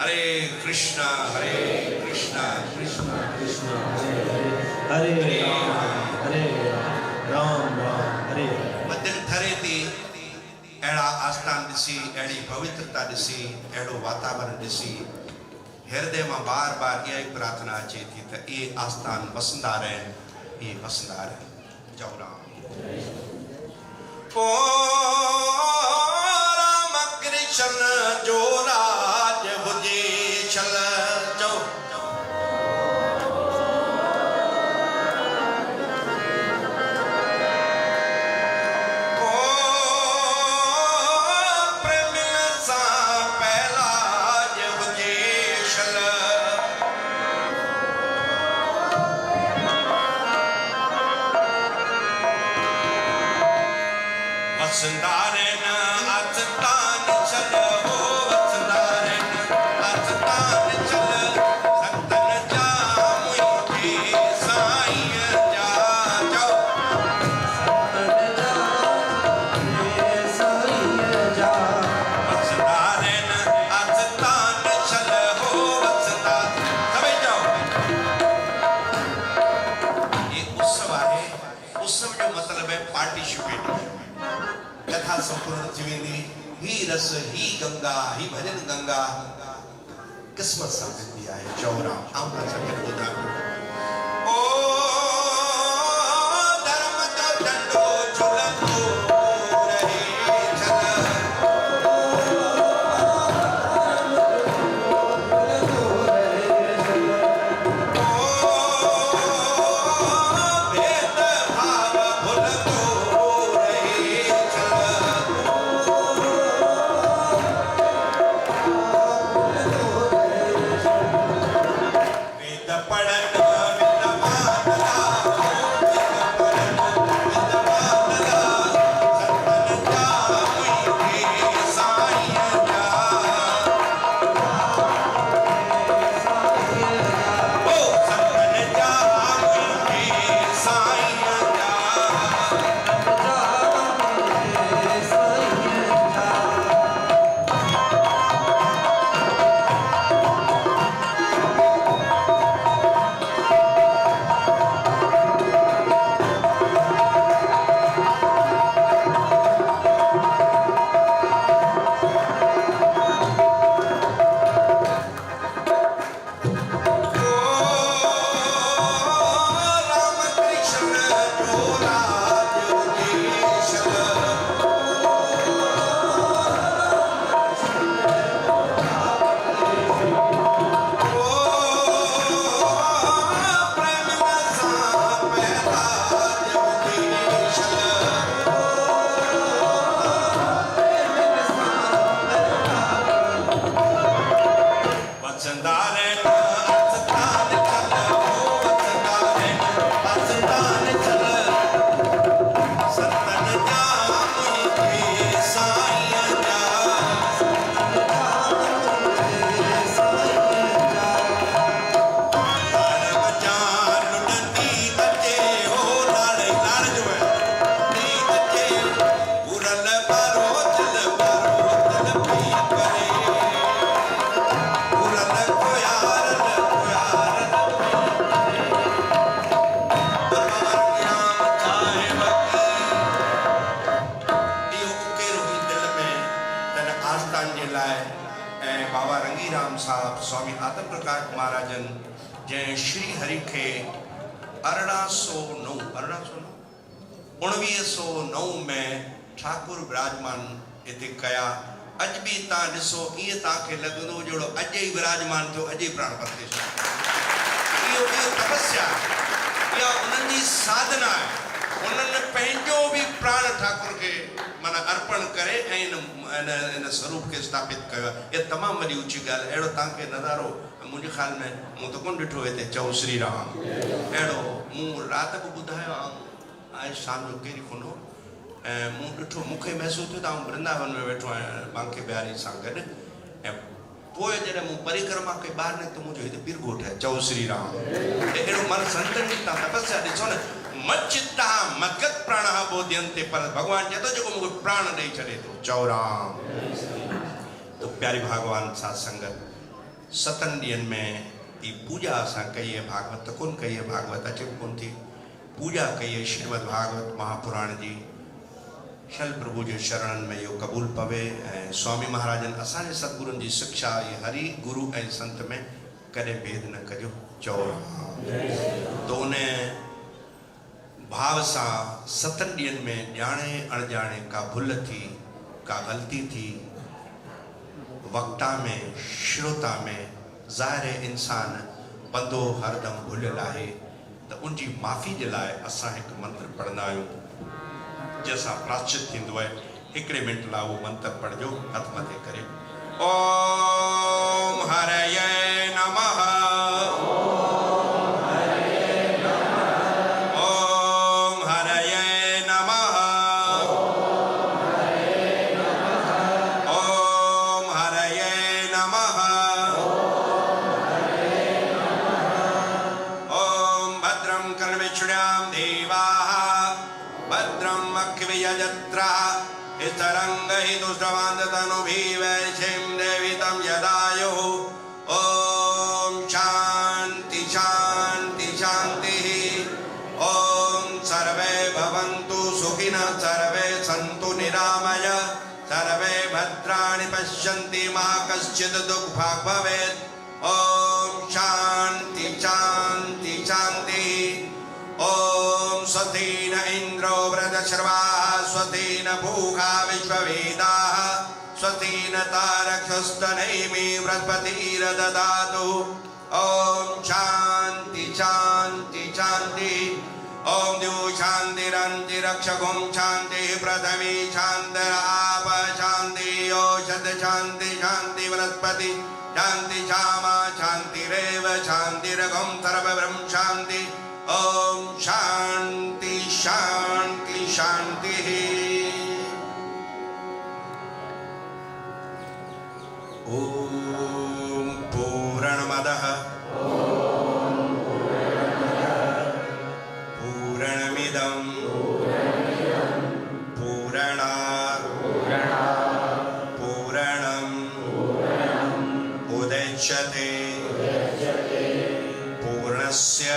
Speaker 1: हरे कृष्णा कृष्णा
Speaker 2: कृष्णा हरे हरे राम हरे
Speaker 1: दिल ठरे थी अड़ा आस्थान ॾिसी अड़ी पवित्रता ॾिसी अड़ो वातावरण ॾिसी हृदय में बार बार यह प्रार्थना अचे थी त ये आस्थान वसंदा रहन ये वसंदा रहन जय राम ओ राम कृष्ण जो राज हुजे चल जो वसंदारन अचतान चल हो वसंदारन अचतान चल संतन जा मुझे साईं जा जो
Speaker 2: संतन जा मुझे साईं जा
Speaker 1: वसंदारन अचतान चल हो वसंदा सभी जाओ ये उत्सव है उत्सव जो मतलब है पार्टिसिपेट कथा संपूर्ण थी वेंदी ही रस ही गंगा ही भजन गंगा किस्मत सां वेंदी आहे चौराम आमला सके ॿुधां ओ धर्म जो डंडो झुलंदो रहे चल भेद भाव भुलंदो रहे चल वेद पढ़न विद्वान ला वेद पढ़न विद्वान ला संतन जा मुझे साईं जा ओ संतन जा मुझे साईं जा राम कृष्ण जो राज देश प्रेम सा पैदा देश वसंदारन अचतान चल हो वसंदारन अचतान चल संतन जा मुझे साईं जा धर्म जान लुटंदी अचे हो लाड़ लाड़ जो है नी अचे उरल बारो दिल पी करे उरल को यार नाम चाहे बकी इहो केरो ही दिल में तन आस्थान जे लाइ ऐं बाबा रंगीराम साहब स्वामी आत्म प्रकाश महाराजन जंहिं श्री हरि खे 1909 में ठाकुर विराजमान हिते कया अॼु बि तव्हां ॾिसो ईअं तव्हांखे लॻंदो जहिड़ो अॼु ई विराजमान थियो अॼु ई प्राण प्रतिष्ठा इहो तपस्या इहा उन्हनि जी साधना आहे उन्हनि पंहिंजो बि प्राण ठाकुर खे माना अर्पण करे ऐं इन स्वरूप खे स्थापित कयो आहे इहा तमामु वॾी ऊची ॻाल्हि आहे अहिड़ो तव्हांखे नज़ारो मुंहिंजे ख़्याल में मूं त कोन ॾिठो हिते चओ श्री राम अहिड़ो मूं राति बि ॿुधायो आहे शाम जो कहिड़ी कोन्हो ऐं मूं ॾिठो मूंखे महसूसु थियो त आउं वृंदावन में वेठो आहियां बांके बिहारी सां गॾु ऐं पोइ जॾहिं मूं परिक्रमा कई ॿाहिरि निकितो मुंहिंजो हिते पीर ॻोठ आहे चओ श्री राम अहिड़ो मन संतनि जी तव्हां तपस्या ॾिसो न मच्चित्ता मद्गत प्राण बोध्यंते पर भगवान चेतो जो मुझे प्राण दे चले तो चौराम। तो प्यारी भगवान साथ संगत सतन में ती पूजा असा कहिए भागवत कौन कहिए भागवत अचे कौन थी पूजा कहिए श्रीमद् भागवत महापुराण जी शल प्रभु जे शरणन में यो कबूल पवे। स्वामी महाराजन असांजे सतगुरुनि जी शिक्षा ये हरि गुरु ऐं संत में कदे भेद न कजो चौराम। तो उन भाव सा सतन ॾींहंनि में ॼाणे अणॼाणे का भुल थी का ग़लती थी वक्ता में श्रोता में ज़ाहिर इंसान बंदो हरदम भुलियल आहे तो उनकी माफ़ी के लिए असां एक मंत्र पढ़ंदा आहियूं जैसा प्राश्चित थींदो आहे। हिकिड़े मिंट लाइ वो मंत्र पढ़जो हथ मथे करे। ओम हरये नमः पश्यन्ति मा कश्चित् दुःखभाग् भवेत्। ओम शांति शांति शांति। ओम स्वस्ति न इन्द्रो वृद्धश्रवाः स्वस्ति न पूषा विश्ववेदाः स्वस्ति न तारकस्तनयिमी बृहस्पतिर्दधातु। ओम शांति शांति शांति। ओम द्यौ शान्तिरन्तिरक्षगुं शान्ति पृथिवी शान्तिराप शान्ति औषध शान्ति शान्ति वनस्पति शान्ति श्यामा शान्तिरेव शान्तिरघुं सर्वब्रह्म शान्ति। ओम शान्ति शान्ति शान्तिः। ओम पूर्णमदः पूर्णमिदं पूर्णात् पूर्णम् उदच्यते पूर्णस्य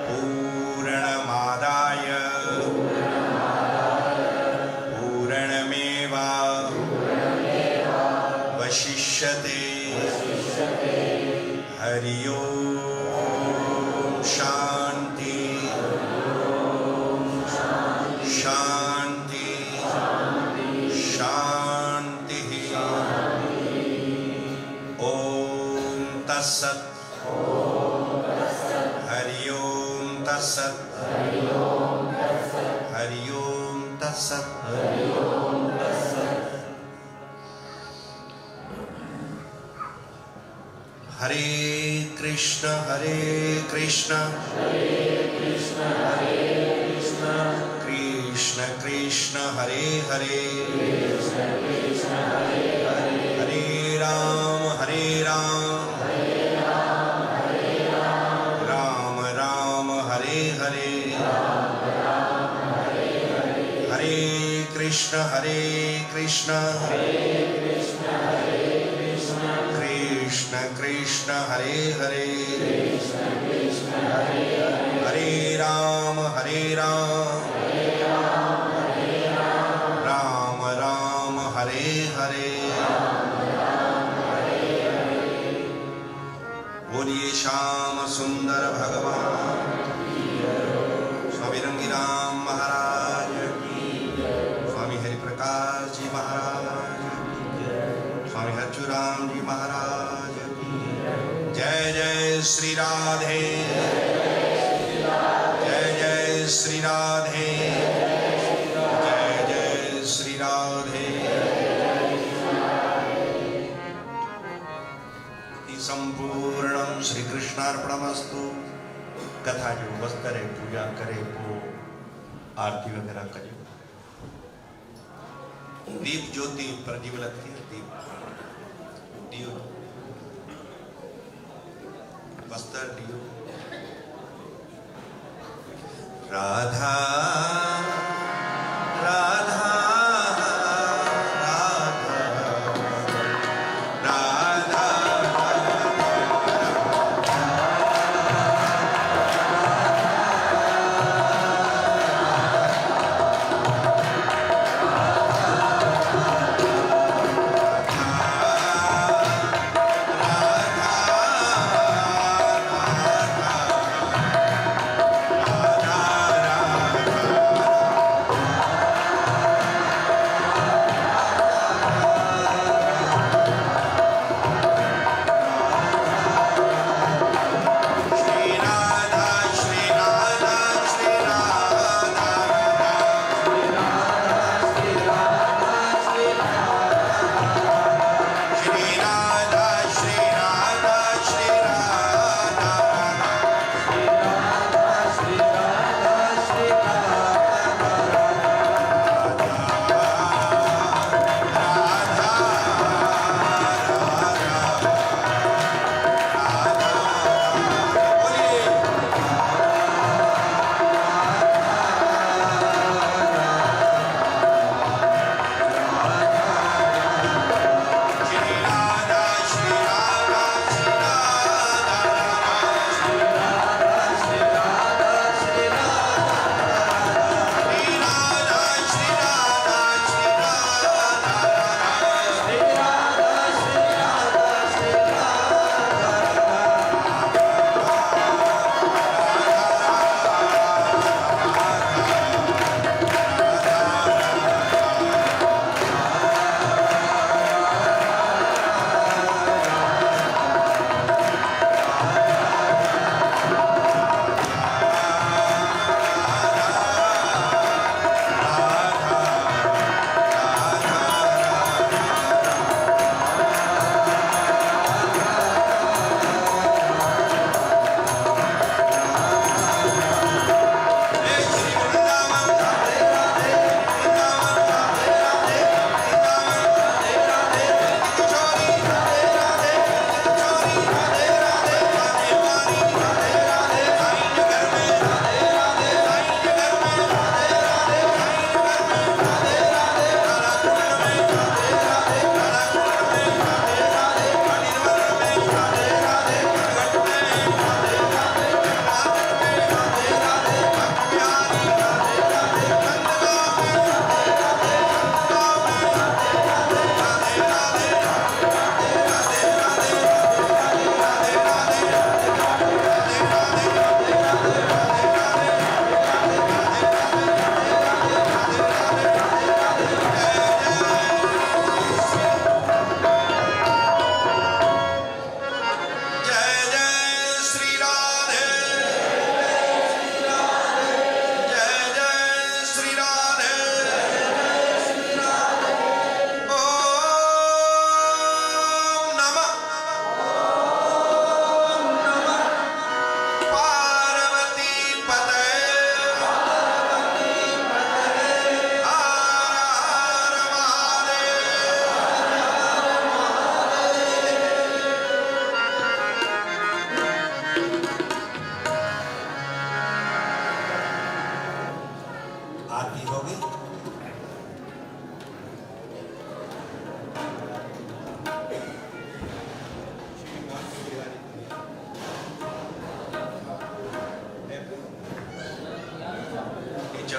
Speaker 1: पूर्णमादाय पूर्णमेवावशिष्यते। हरि ओम शांति शांति शांति। ओम तत्सत्। हरि ओम तत्सत्। हरि ओम तत्सत्। हरे कृष्ण कृष्ण कृष्ण हरे हरे हरे राम राम राम हरे हरे। हरे कृष्ण कृष्ण कृष्ण हरे हरे हरे राम राम राम हरे हरे। बोलिए श्याम सुंदर भगवान स्वामी रंगीराम महाराज की, स्वामी हरिप्रकाश जी महाराज, स्वामी हरचूराम जी महाराज की। जय जय श्री राधे, जय जय श्री राधे, जय जय श्री राधे। संपूर्णम श्री कृष्णार्पणमस्तु। कथा जो वस्त्र पूजा करे पो आरती वगैरह करियो। दीप ज्योति प्रज्वलित थी, दीप दियो वस्त्र दियो। राधा राधा राधा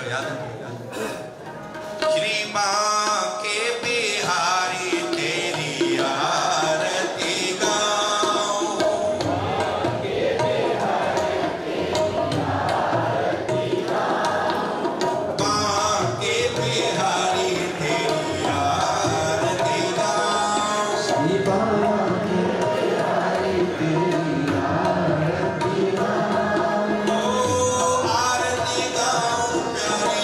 Speaker 1: याद रखिएगा। श्री बांके बिहारी तेरी आरती गाऊं, बांके बिहारी तेरी आरती गाऊं,
Speaker 2: श्री बांके बिहारी तेरी आरती गाऊं,
Speaker 1: ओ आरती गाऊं प्यारी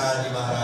Speaker 1: माता जी महाराज